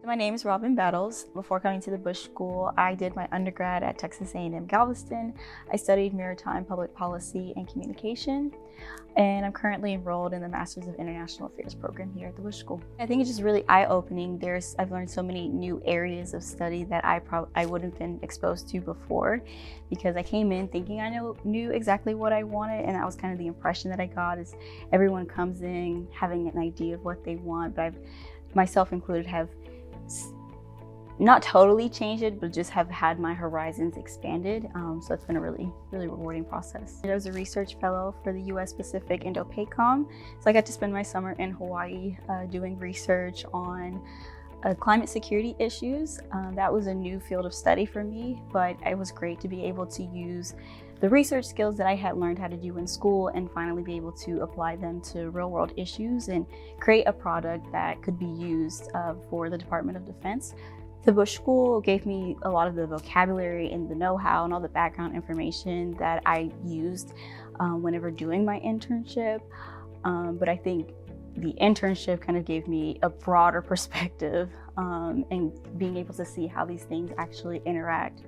My name is Robyn Battles. Before coming to the Bush School, I did my undergrad at Texas A&M Galveston. I studied maritime public policy and communication, and I'm currently enrolled in the Masters of International Affairs program here at the Bush School. I think it's just really eye-opening. I've learned so many new areas of study that I wouldn't have been exposed to before, because I came in thinking I knew exactly what I wanted, and that was kind of the impression that I got. Is everyone comes in having an idea of what they want, but myself included, have not totally changed it, but just have had my horizons expanded. So it's been a really rewarding process. I was a research fellow for the US Pacific Indo-PACOM. So I got to spend my summer in Hawaii doing research on climate security issues. That was a new field of study for me, but it was great to be able to use the research skills that I had learned how to do in school and finally be able to apply them to real world issues and create a product that could be used for the Department of Defense. The Bush School gave me a lot of the vocabulary and the know-how and all the background information that I used whenever doing my internship. But I think the internship kind of gave me a broader perspective and being able to see how these things actually interact.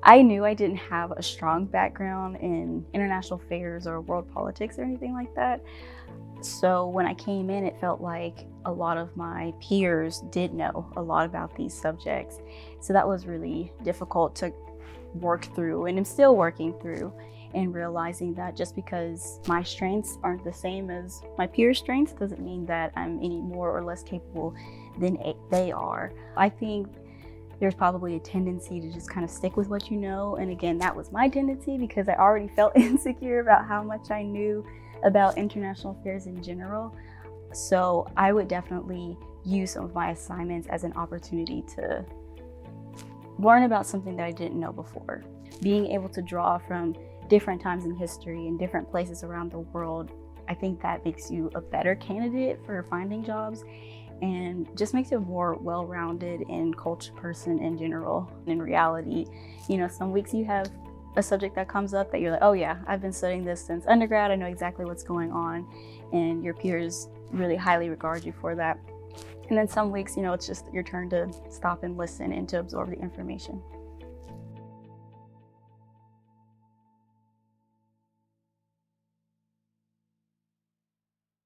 I knew I didn't have a strong background in international affairs or world politics or anything like that. So when I came in, it felt like a lot of my peers did know a lot about these subjects. So that was really difficult to work through, and I'm still working through, and realizing that just because my strengths aren't the same as my peers' strengths doesn't mean that I'm any more or less capable than they are. I think there's probably a tendency to just kind of stick with what you know. And again, that was my tendency because I already felt insecure about how much I knew about international affairs in general. So I would definitely use some of my assignments as an opportunity to learn about something that I didn't know before. Being able to draw from different times in history and different places around the world, I think that makes you a better candidate for finding jobs, and just makes you a more well-rounded and cultured person in general. In reality, some weeks you have a subject that comes up that you're like, oh yeah, I've been studying this since undergrad, I know exactly what's going on, and your peers really highly regard you for that. And then some weeks, it's just your turn to stop and listen and to absorb the information.